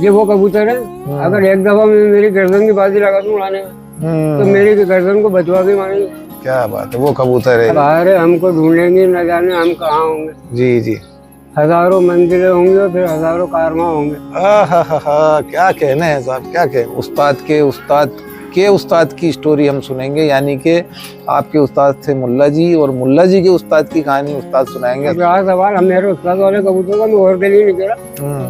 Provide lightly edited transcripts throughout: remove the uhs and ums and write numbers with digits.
ये वो कबूतर है, अगर एक दफा मैं मेरी गर्दन की बाजी लगा दूं उड़ाने में, तो मेरी गर्दन को बचवा के मारेंगे। क्या बात है, वो कबूतर है। बाहर हमको ढूंढेंगे, न जाने हम कहाँ होंगे। जी जी। हजारों मंजिलें होंगी और फिर हजारों कारवां होंगे। क्या कहने हैं साहब, क्या कहने। उस्ताद की स्टोरी हम सुनेंगे, यानी कि आपके उस्ताद थे मुल्ला जी, और मुल्ला जी के उस्ताद की कहानी उस्ताद सुनाएंगे। सवाल हम मेरे उस्ताद वाले कबूतर का मैं और के लिए नहीं कह रहा।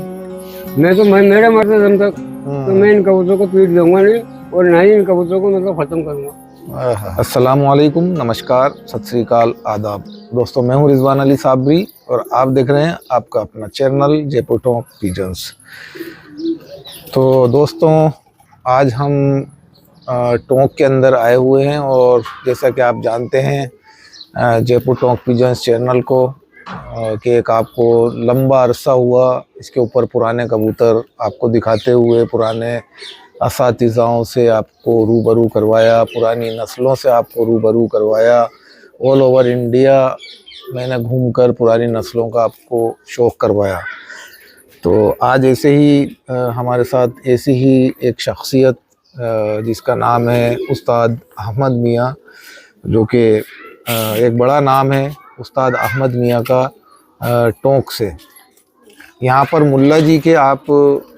मैं मेरे मरते दम तक तो मैं इन कबूतरों को पीट दूंगा नहीं, और ना ही इन कबूतरों को मतलब खत्म करूंगा। अस्सलाम वालेकुम, नमस्कार, सत श्री अकाल, आदाब। दोस्तों, मैं हूं रिजवान अली साबरी और आप देख रहे हैं आपका अपना चैनल जयपुर टॉक पिजन्स। तो दोस्तों, आज हम टोंक के अंदर आए हुए हैं, और जैसा कि आप जानते हैं जयपुर टोंक पिजन्स चैनल को कि एक आपको लंबा अरसा हुआ इसके ऊपर पुराने कबूतर आपको दिखाते हुए, पुराने असातिज़ाओं से आपको रूबरू करवाया, पुरानी नस्लों से आपको रूबरू करवाया। ऑल ओवर इंडिया मैंने घूमकर पुरानी नस्लों का आपको शौक़ करवाया। तो आज ऐसे ही हमारे साथ ऐसी ही एक शख्सियत जिसका नाम है उस्ताद अहमद मियाँ, जो कि एक बड़ा नाम है उस्ताद अहमद मियाँ का टोंक से। यहाँ पर मुल्ला जी के आप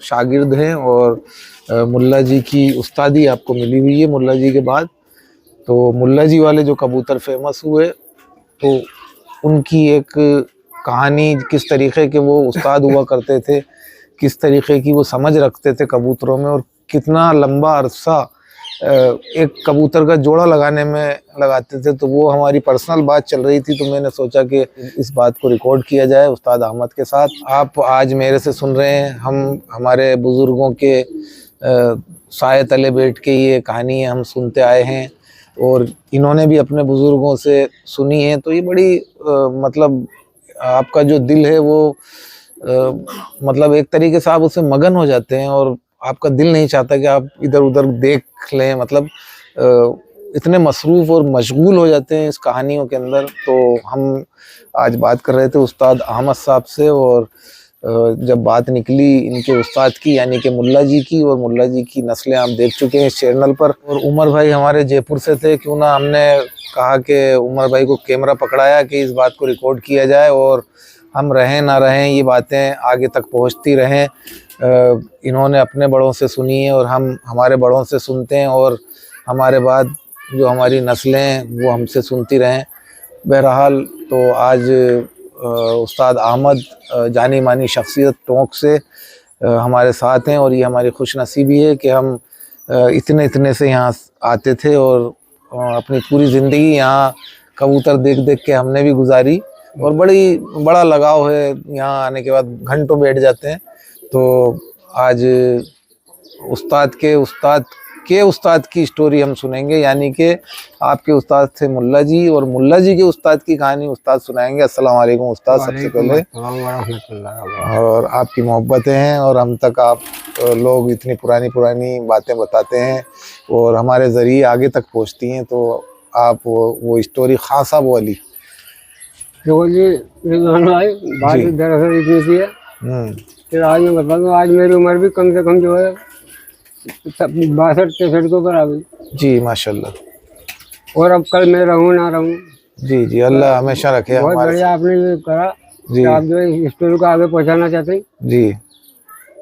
शागिर्द हैं, और मुल्ला जी की उस्तादी आपको मिली हुई है मुल्ला जी के बाद। तो मुल्ला जी वाले जो कबूतर फेमस हुए, तो उनकी एक कहानी, किस तरीके के वो उस्ताद हुआ करते थे, किस तरीके की वो समझ रखते थे कबूतरों में, और कितना लंबा अरसा एक कबूतर का जोड़ा लगाने में लगाते थे। तो वो हमारी पर्सनल बात चल रही थी, तो मैंने सोचा कि इस बात को रिकॉर्ड किया जाए उस्ताद अहमद के साथ। आप आज मेरे से सुन रहे हैं, हम हमारे बुज़ुर्गों के साए तले बैठ के ये कहानी हम सुनते आए हैं, और इन्होंने भी अपने बुज़ुर्गों से सुनी है। तो ये बड़ी मतलब आपका जो दिल है वो मतलब एक तरीके से आप उससे मगन हो जाते हैं, और आपका दिल नहीं चाहता कि आप इधर उधर देख लें। मतलब इतने मसरूफ़ और मशगूल हो जाते हैं इस कहानियों के अंदर। तो हम आज बात कर रहे थे उस्ताद अहमद साहब से, और जब बात निकली इनके उस्ताद की, यानी कि मुल्ला जी की, और मुल्ला जी की नस्लें आप देख चुके हैं इस चैनल पर। और उमर भाई हमारे जयपुर से थे, क्यों ना हमने कहा कि उमर भाई को कैमरा पकड़ाया कि इस बात को रिकॉर्ड किया जाए, और हम रहें ना रहें ये बातें आगे तक पहुंचती रहें। इन्होंने अपने बड़ों से सुनी है, और हम हमारे बड़ों से सुनते हैं, और हमारे बाद जो हमारी नस्लें हैं वो हमसे सुनती रहें। बहरहाल, तो आज उस्ताद अहमद जानी मानी शख्सियत टोंक से हमारे साथ हैं, और ये हमारी खुशनसीबी है कि हम इतने से यहाँ आते थे, और अपनी पूरी ज़िंदगी यहाँ कबूतर देख देख के हमने भी गुजारी, और बड़ा लगाव है। यहाँ आने के बाद घंटों बैठ जाते हैं। तो आज उस्ताद की स्टोरी हम सुनेंगे, यानी कि आपके उस्ताद थे मुल्ला जी, और मुल्ला जी के उस्ताद की कहानी उस्ताद सुनाएंगे। अस्सलाम वालेकुम उस्ताद, सबसे पहले। और आपकी मोहब्बतें हैं, और हम तक आप लोग इतनी पुरानी बातें बताते हैं, और हमारे ज़रिए आगे तक पहुँचती हैं। तो आप वो स्टोरी खां साहब वाली। देखो जी, बात दरअसल इतनी सी है कि आज मैं बता दूँ, आज मेरी उम्र भी कम से कम जो है 62-63 के ऊपर आ गई जी, माशाल्लाह। और अब कल मैं रहूँ ना रहूँ, जी जी, अल्लाह हमेशा रखे। बहुत बढ़िया आपने ये करा जी, आप जो इस स्टोरी को आगे पहुँचाना चाहते हैं जी।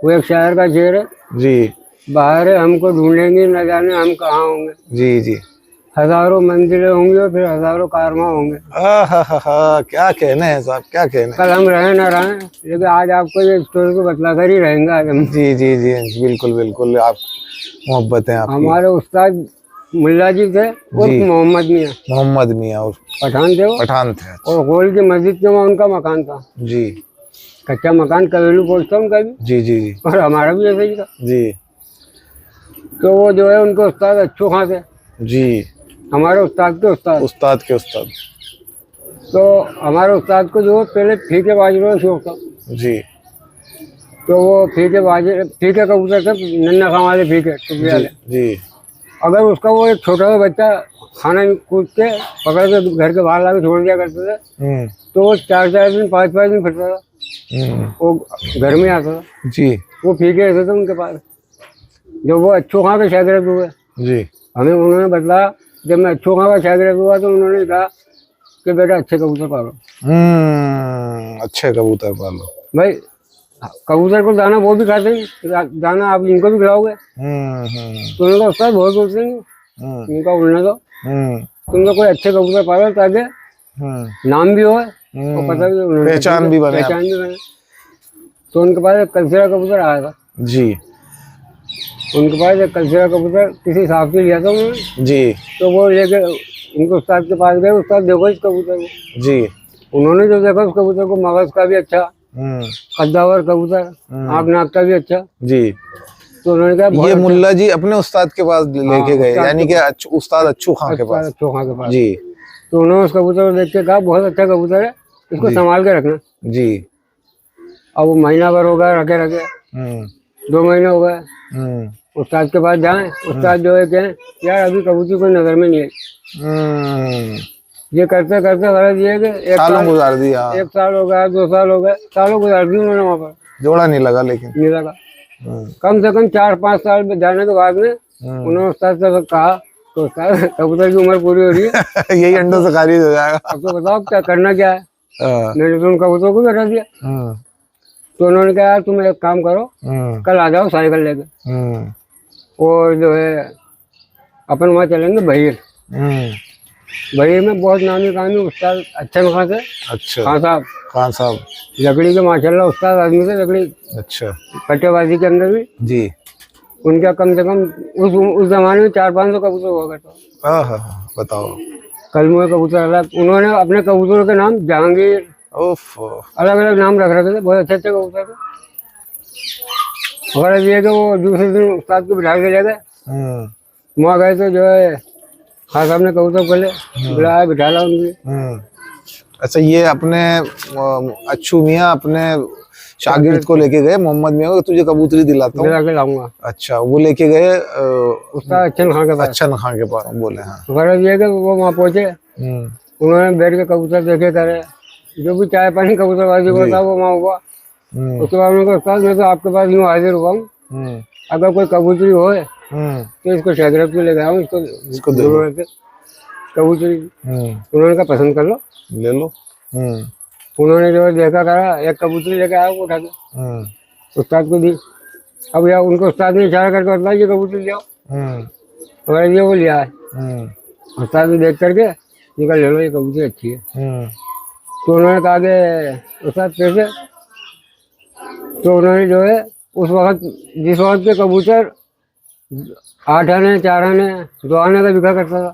वो एक शायर का शेर है जी, बाहर हमको ढूंढेंगे, न जाने हम कहाँ होंगे। जी जी, हजारों मंजिलें होंगी और फिर हजारों कारवां होंगे। क्या कहने हैं साहब, क्या कहने। कल हम रहें ना रहें, लेकिन आज आपको ये स्टोरी को बतलाकर ही रहेंगे आज हम। जी जी जी, बिल्कुल बिल्कुल, आप मोहब्बत है आपकी। हमारे उस्ताद मुल्ला जी थे, और मोहम्मद मियाँ और पठान थे। और गोल की मस्जिद में उनका मकान था जी, कच्चा मकान, कवेलू पोस्ट था उनका भी। जी जी जी, और हमारा भी ऐसा ही था जी। तो वो जो है उनके उस्ताद अच्छो खां थे जी, हमारे उस्ताद के उस्ताद। तो हमारे उस्ताद को जो पहले फीके बाजरे का शौक था जी। तो वो फीके कबूतर थे, नन्ना खां वाले फीके टुकड़े वाले जी। अगर उसका वो एक छोटा सा बच्चा खाना कूद के पकड़ के घर के बाहर लाके छोड़ दिया करते थे, तो वो 4-4 दिन 5-5 दिन फिरता था, वो घर में आता था जी। वो फीके ऐसे थे उनके पास, जो वो अच्छो खां के शागिर्द हुए। जी। हमें उन्होंने बताया, जब मैं अच्छो खां का शागिर्द हुआ तो उन्होंने कहा कि बेटा अच्छे कबूतर पालो। अच्छे कबूतर पालो भाई, कबूतर को दाना वो भी खाते हैं, दाना आप इनको भी खिलाओगे। तो उन्होंने कहा उस्ताद बहुत बोलते हैं, इनका उड़ने दो, तुम तो कोई अच्छे कबूतर पालो ताकि नाम भी हो और पता भी, पहचान भी बने। तो उनके पास एक कलसेरा कबूतर आया था जी। उनके पास एक कलसेरा कबूतर किसी साहब से लिया था उन्होंने जी। तो वो लेके उनको उस्ताद के पास गए, उस्ताद देखो इस कबूतर को। जी। उन्होंने जो देखा उस कबूतर को, मगज का भी अच्छा, कद्दावर कबूतर, आँख नाक का भी अच्छा। जी। तो उन्होंने कहा ये मुल्ला जी अपने उस्ताद के पास लेके गए, यानी कि उस्ताद अच्छू खां के पास। अच्छो खां के पास जी। तो उन्होंने उस कबूतर को देख के कहा बहुत अच्छा कबूतर है, इसको संभाल के रखना। जी। अब वो महीना भर हो गया रखे रखे, 2 महीने हो गए, उस्ताद के पास जाएं, उस्ताद जो है कहें यार अभी कबूतर कोई नजर में नहीं आई। ये करते करते गलत ये कि एक सालों गुजार दिया। 1 साल हो गया, 2 साल हो गए, सालों गुजार दिए उन्होंने वहाँ पर, जोड़ा नहीं लगा, लेकिन नहीं लगा। कम से कम 4-5 साल में जाने के बाद में उन्होंने उस्ताद से कहा तो उस्ताद कबूतर की उम्र पूरी हो रही है यही अंडों से खारिज हो जाएगा, अब तो बताओ क्या करना क्या है। मैंने तो उन कबूतर को भी हटा दिया। तो उन्होंने कहा यार तुम एक काम करो, कल आ जाओ साइकिल लेके, और जो है अपन वहाँ चलेंगे बहिर। बहिर में बहुत नामी कामी उस्ताद अच्छे खां थे। अच्छा। खान साहब लकड़ी के माशाल्लाह उस्ताद आदमी थे, लकड़ी अच्छा कट्टेबाजी के अंदर भी। जी। उनका कम से कम उस जमाने में 400-500 कबूतर हुआ करता। बताओ। कलमुए कबूतर अलग, उन्होंने अपने कबूतरों के नाम जहांगीर अलग अलग नाम रख रखे थे, बहुत अच्छे अच्छे कबूतर थे। और ये कि वो दूसरे दिन उस्ताद को बिठा के ले गए, वहाँ गए तो जो है खान साहब ने कबूतर पहले बुलाया, बिठा ला उनकी। अच्छा, ये अपने अच्छू मियाँ अपने शागिर्द को लेके गए, मोहम्मद मियाँ को, तुझे कबूतरी दिलाता हूँ, के लाऊंगा। अच्छा, वो लेके गए उस्ताद अच्छन खां के पास। अच्छन खां के पास बोले। हाँ। गरज ये कि वो वहाँ पहुंचे, उन्होंने बैठ के कबूतर देखे करे, जो भी चाय पानी कबूतरबाजी को था वो वहाँ हुआ। उसके बाद उन्होंने कहा उस्ताद मैं तो आपके पास यूँ हाजिर हुआ हूँ, अगर कोई कबूतरी हो तो इसको शागिर्द को ले गया हूँ, इसको जरूरत है कबूतरी। उन्होंने कहा पसंद कर लो, ले लो। उन्होंने जो देखा करा, एक कबूतरी लेके आया वो उठा के उस्ताद को दी। अब यार उनको उस्ताद ने इशारा करके बताया ये कबूतरी ले आओ, अगर ये वो लिया है। उस्ताद ने देख करके निकल ले लो ये कबूतरी अच्छी है। तो उन्होंने कहा कि उस्ताद कैसे, तो उन्होंने जो है उस वक्त जिस वक्त के कबूतर 8 आने 4 आने 2 आने का बिका करता था,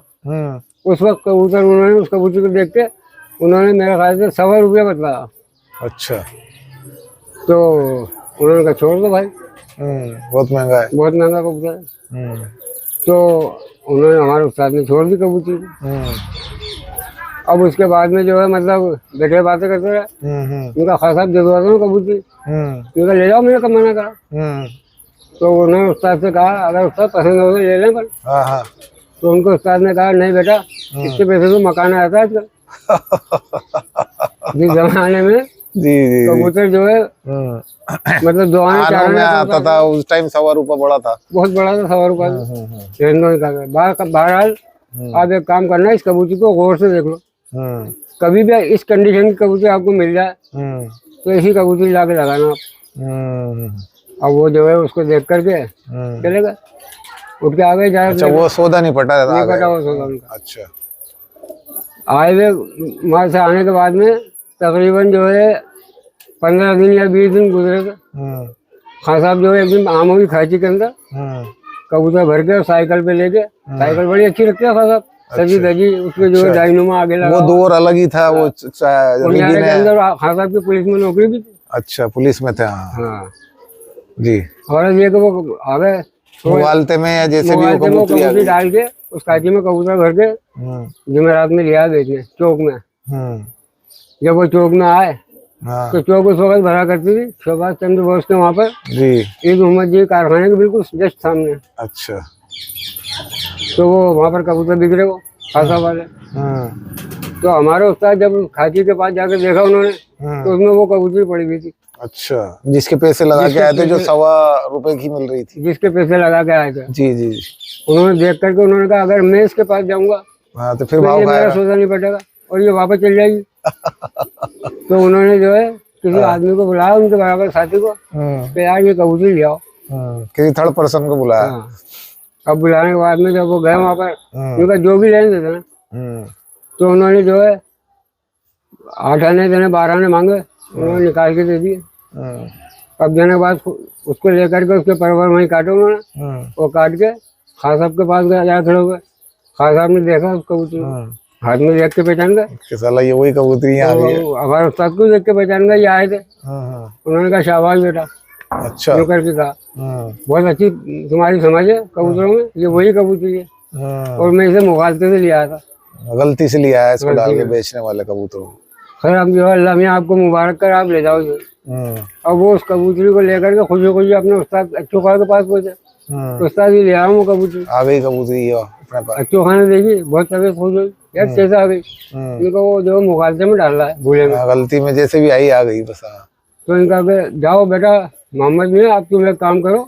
उस वक्त कबूतर उन्होंने उस कबूतर को देख के उन्होंने मेरे ख्याल से 100 रुपया बतलाया। अच्छा। तो उन्होंने कहा छोड़ दो भाई, बहुत महंगा है, बहुत महंगा कबूतर है। तो उन्होंने हमारे उस्ताद ने छोड़ दी कबूतर। अब उसके बाद में जो है मतलब बैठे बातें करते रहे। उनका खास साहब दिलवा दो कबूतरी, उनका ले जाओ, मैंने कब मना करा। तो उन्होंने उस्ताद से कहा अगर उस्ताद पसंद हो तो ले लें पर। तो उनको उस्ताद ने कहा नहीं बेटा, इसके पैसे तो मकान आया था आजकल। जिस जमाने में कबूतर जो है मतलब 2 आने 4 आने आता था, उस टाइम 100 रुपया बड़ा था, बहुत बड़ा था, 100 रुपया। बहरहाल आप एक काम करना, इस कबूतर को गौर से देख लो, कभी भी इस कंडीशन की कबूतर आपको मिल जाए तो इसी कबूतर ला के लगाना आप। अब वो जो है उसको देख करके चले गए, उठ के आ गए। अच्छा, वो सौदा नहीं पटा था, नहीं पटा वो सौदा उनका। अच्छा। आए हुए वहाँ से आने के बाद में तकरीबन जो है 15 दिन या 20 दिन गुजरे थे। खान साहब जो है एक दिन आमों की खाची के अंदर कबूतर भर के साइकिल पे लेके, साइकिल बड़ी अच्छी रखती है खान साहब, सजी धजी, उसमें जो है डायनोमा आगे लगा, वो दौर अलग ही था। वो के अंदर खान साहब की पुलिस में नौकरी भी थी। अच्छा, पुलिस में थे। हाँ जी। और ये कि वो आ गए मोबालते में या जैसे भी वो कबूतरी डाल के उस काची में कबूतर भर के जुमेरात में लिया बेचने चौक में। जब वो चौक में आए तो चौक उस वक्त भरा करती थी सुभाष चंद्र बोस के वहाँ पर जी, ईद मोहम्मद जी कारखाने के बिल्कुल जस्ट सामने। अच्छा। तो वो वहाँ पर कबूतर बिक रहे वो खासा वाले। तो हमारे उस्ताद जब खाची के पास जाकर देखा उन्होंने तो उसमें वो कबूतरी पड़ी हुई थी। अच्छा, जिसके पैसे लगा के आए थे, जो 1.25 रुपए की मिल रही थी, जिसके पैसे लगा के आए थे। जी जी। उन्होंने देख करके उन्होंने कहा अगर मैं इसके पास जाऊंगा हाँ तो फिर तो भाव ये मेरा खाएगा। सौदा नहीं पटेगा और ये वापस चल जाएगी। तो उन्होंने जो है किसी आदमी को बुलाया, उनके बराबर साथी को, कि यार ये कबूतरी ले आओ। किसी थर्ड पर्सन को बुलाया। हाँ। अब बुलाने के बाद में जब वो गए वहाँ पर, उनका जो भी लेने देते ना, तो उन्होंने जो है 8 आने देने 12 आने मांगे, उन्होंने निकाल के दे दिए। अब देने के बाद उसको लेकर के उसके परवर वहीं काटे उन्होंने, वो काट के खान साहब के पास गया, खड़े हुए। खान साहब ने देखा उस कबूतरी को, हाथ में देख के पहचान गए कि साला ये वही कबूतरी आ गई है। हमारे उस्ताद को देख के पहचान गए, ये आए थे। उन्होंने कहा शाबाश बेटा, अच्छा, जो करके कहा बहुत अच्छी तुम्हारी समझ है कबूतरों में, ये वही कबूतरी है और मैं इसे मुगालते से लिया था, गलती से लिया है इसको डाल के बेचने वाले कबूतरों। खैर अब जो है अल्लाह मियां आपको मुबारक कर, आप ले जाओ जो। अब वो उस कबूतरी को लेकर के खुशी खुशी अपने उस्ताद अच्छो खान के पास पहुंचे। उस्ताद ही ले आया वो कबूतरी, आ गई कबूतरी अपने पास। अच्छो खान ने देखी, बहुत तबीयत खुश हुई, यार कैसे आ गई, इनको वो जो मुगालते में डाल रहा है भूले में, गलती में जैसे भी आई आ गई बस। तो इनका जाओ बेटा मोहम्मद में, आप तुम एक काम करो,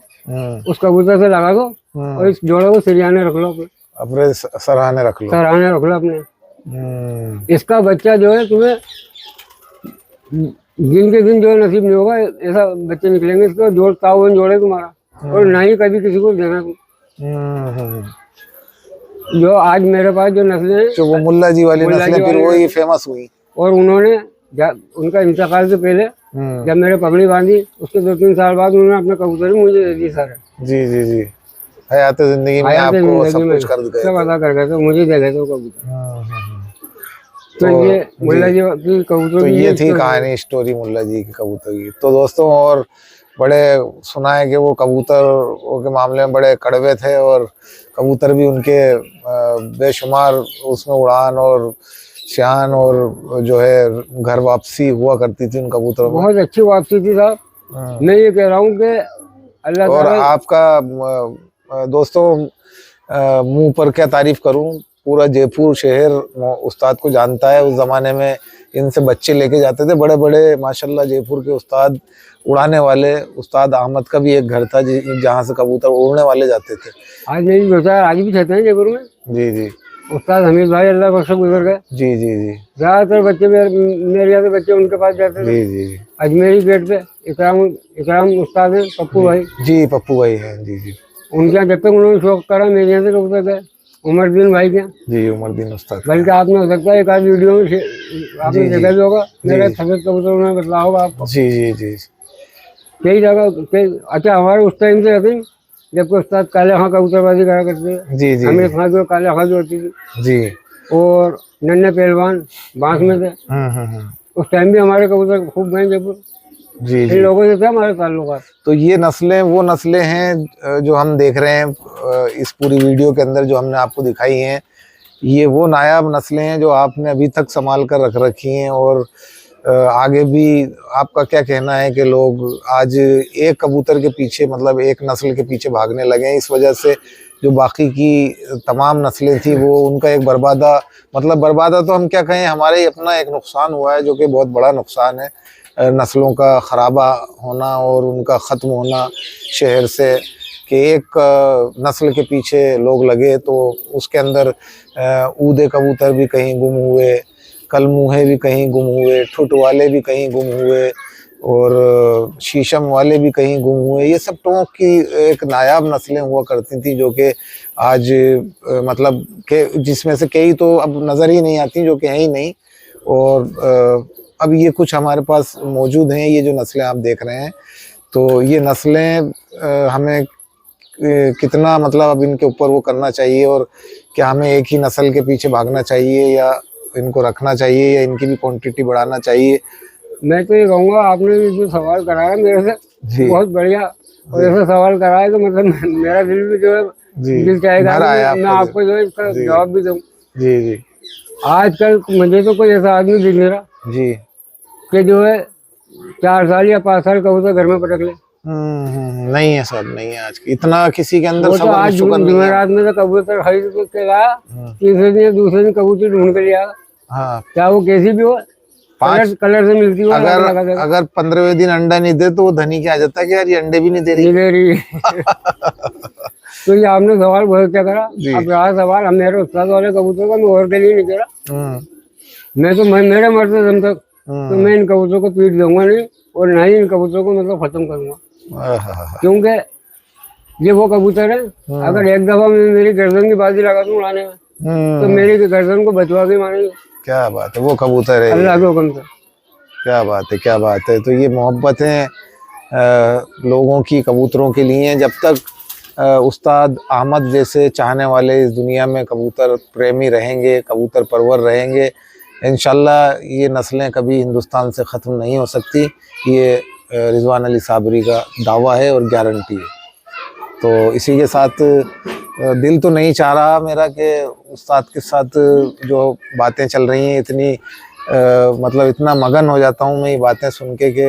उस कबूतर से लगा दो और इस जोड़े को सिरियाने रख लो, अपने सराहने रख लो, सराहने रख लो अपने। इसका बच्चा जो है तुम्हें दिन के दिन जो है नसीब नहीं होगा, ऐसा बच्चे निकलेंगे इसका, जोड़ता हुआ जोड़े तुम्हारा, और ना ही कभी किसी को देना तुम। जो आज मेरे पास जो नस्लें हैं, जो वो मुल्ला जी वाली नस्लें, फिर वो ही फेमस हुई। और उन्होंने उनका इंतकाल से पहले जब मेरे पगड़ी बांधी, उसके 2-3 साल बाद उन्होंने अपने कबूतर मुझे दे दी सारे। जी जी जी, हयात जिंदगी में आपको सब कुछ कर गए, सब अदा कर गए थे, मुझे दे गए थे कबूतर। तो ये मुल्ला जी की कबूतर, तो ये थी कहानी, स्टोरी मुल्ला जी की कबूतर की। तो दोस्तों, और बड़े सुना है कि वो कबूतर के मामले में बड़े कड़वे थे, और कबूतर भी उनके बेशुमार उसमें उड़ान और शान और जो है घर वापसी हुआ करती थी उन कबूतरों में। बहुत अच्छी वापसी थी साहब। मैं ये कह रहा हूँ कि अल्लाह और आपका दोस्तों मुंह पर क्या तारीफ करूं, पूरा जयपुर शहर उस्ताद को जानता है। उस जमाने में इनसे बच्चे लेके जाते थे बड़े बड़े, माशाल्लाह जयपुर के उस्ताद उड़ाने वाले। उस्ताद अहमद का भी एक घर था जहाँ से कबूतर उड़ने वाले जाते थे। आज मेरी बेटा आज भी रहते हैं जयपुर में। जी जी। उस्ताद हमीद भाई अल्लाह बख्श गुजर गए। जी जी जी। ज्यादातर बच्चे मेरे यहाँ के बच्चे उनके पास जाते थे। जी जी। अजमेरी गेट पे इकराम उस्ताद है, पप्पू भाई। जी पप्पू भाई हैं। जी जी। उनके यहाँ जब तक उन्होंने शौक करा, मेरे यहाँ से कबूतर गए। उमरदीन भाई के, जी उमरदीन उस्ताद, बल्कि आपने हो सकता है एक आध वीडियो में आपने देखा भी होगा, मेरा सफेद कबूतर उन्होंने बतला होगा आपको। जी जी जी। कई जगह अच्छा हमारे उस टाइम से रहते जबकि उस्ताद काले खां कबूतरबाजी करा करते थे। जी जी। हमें खां जो काले खां जो होती थी जी, और नन्हे पहलवान बांस में थे। उस टाइम भी हमारे कबूतर खूब गए जयपुर। जी इन लोगों से थे हमारे ताल्लुकात। तो ये नस्लें वो नस्लें हैं जो हम देख रहे हैं इस पूरी वीडियो के अंदर, जो हमने आपको दिखाई हैं। ये वो नायाब नस्लें हैं जो आपने अभी तक संभाल कर रख रखी हैं, और आगे भी आपका क्या कहना है कि लोग आज एक कबूतर के पीछे, मतलब एक नस्ल के पीछे भागने लगे हैं, इस वजह से जो बाकी की तमाम नस्लें थी वो उनका एक बर्बादा, मतलब बर्बादा तो हम क्या कहें, हमारे ही अपना एक नुकसान हुआ है, जो कि बहुत बड़ा नुकसान है। नस्लों का खराबा होना और उनका ख़त्म होना शहर से, कि एक नस्ल के पीछे लोग लगे तो उसके अंदर ऊदे कबूतर भी कहीं गुम हुए, कलमुहे भी कहीं गुम हुए, ठुट वाले भी कहीं गुम हुए, और शीशम वाले भी कहीं गुम हुए। ये सब टोंक की एक नायाब नस्लें हुआ करती थी, जो कि आज मतलब के जिसमें से कई तो अब नज़र ही नहीं आती, जो कि है ही नहीं। और अब ये कुछ हमारे पास मौजूद हैं, ये जो नस्लें आप देख रहे हैं। तो ये नस्लें हमें कितना, मतलब अब इनके ऊपर वो करना चाहिए, और क्या हमें एक ही नस्ल के पीछे भागना चाहिए या इनको रखना चाहिए या इनकी भी क्वांटिटी बढ़ाना चाहिए? मैं तो ये कहूँगा, आपने जो सवाल कराया मेरे से बहुत बढ़िया, और ऐसा सवाल कराया तो मतलब मेरा दिल भी जो है दिल चाहेगा मैं आपको जो है इसका जवाब भी दूँ। जी जी। आजकल मुझे तो कोई ऐसा आदमी दिख नहीं रहा जी कि जो है 4 साल या 5 साल कबूतर घर में पटक ले। नहीं है सब, नहीं है आज इतना किसी के अंदर। तो आज जुमेरात में तो कबूतर खरीद के लाया, तीसरे दिन दूसरे दिन कबूतर ढूंढ के लिया। हाँ, क्या वो कैसी भी हो, कलर से मिलती है। अगर 15वें दिन अंडा नहीं दे तो वो धनी क्या आ जाता है कि यार ये अंडे भी नहीं दे रही। तो ये आपने सवाल बहुत क्या करा। अब रहा सवाल, हम मेरे उस्ताद वाले कबूतर का, मैं और के लिए नहीं करा। मैं मेरे मरते दम तक तो मैं इन कबूतरों को पीट दूंगा नहीं, और ना ही इन कबूतरों को मतलब खत्म करूंगा। क्योंकि ये वो कबूतर है, अगर एक दफा मैं मेरी गर्दन की बाजी लगा दूं उड़ाने में, तो मेरी गर्दन को बचवा के मारेंगे। क्या बात है, वो कबूतर है अल्लाह के हुक्म से। क्या बात है, क्या बात है। तो ये मोहब्बतें लोगों की कबूतरों के लिए हैं। जब तक उस्ताद अहमद जैसे चाहने वाले इस दुनिया में कबूतर प्रेमी रहेंगे, कबूतर परवर रहेंगे, इंशाल्लाह ये नस्लें कभी हिंदुस्तान से ख़त्म नहीं हो सकती। ये रिजवान अली साबरी का दावा है और गारंटी है। तो इसी के साथ दिल तो नहीं चाह रहा मेरा कि उस्ताद के साथ जो बातें चल रही हैं इतनी मतलब इतना मगन हो जाता हूँ मैं ये बातें सुन के कि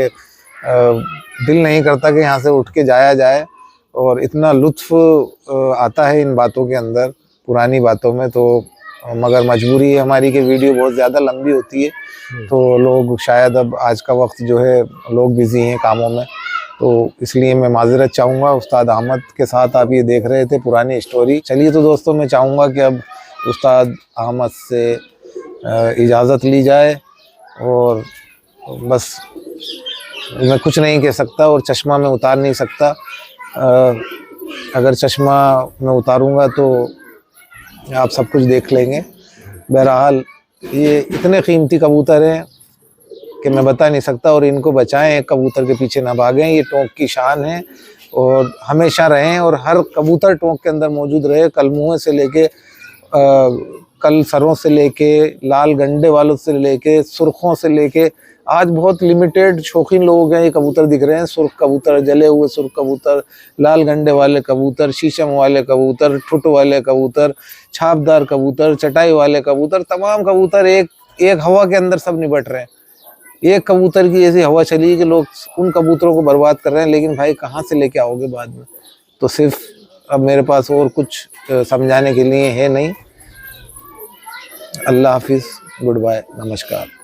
दिल नहीं करता कि यहाँ से उठ के जाया जाए। और इतना लुत्फ़ आता है इन बातों के अंदर, पुरानी बातों में। तो मगर मजबूरी है हमारी कि वीडियो बहुत ज़्यादा लंबी होती है, तो लोग शायद अब आज का वक्त जो है लोग बिज़ी हैं कामों में, तो इसलिए मैं माज़रत चाहूँगा। उस्ताद अहमद के साथ आप ये देख रहे थे पुरानी स्टोरी। चलिए तो दोस्तों, मैं चाहूँगा कि अब उस्ताद अहमद से इजाज़त ली जाए, और बस मैं कुछ नहीं कह सकता और चश्मा में उतार नहीं सकता। अगर चश्मा मैं उतारूँगा तो आप सब कुछ देख लेंगे। बहरहाल ये इतने कीमती कबूतर हैं कि मैं बता नहीं सकता, और इनको बचाएं, कबूतर के पीछे ना भागें। ये टोंक की शान है और हमेशा रहें, और हर कबूतर टोंक के अंदर मौजूद रहे। कलमुए से लेके कल सरों से लेके लाल गंडे वालों से लेके सुर्खों से लेके आज बहुत लिमिटेड शौकीन लोगों के ये कबूतर दिख रहे हैं। सुर्ख कबूतर, जले हुए सुर्ख कबूतर, लाल गंडे वाले कबूतर, शीशम वाले कबूतर, ठुट वाले कबूतर, छापदार कबूतर, चटाई वाले कबूतर, तमाम कबूतर एक हवा के अंदर सब निबट रहे हैं। एक कबूतर की ऐसी हवा चली कि लोग उन कबूतरों को बर्बाद कर रहे हैं, लेकिन भाई कहाँ से लेके आओगे बाद में। तो सिर्फ अब मेरे पास और कुछ समझाने के लिए है नहीं। अल्लाह हाफिज़, गुड बाय, नमस्कार।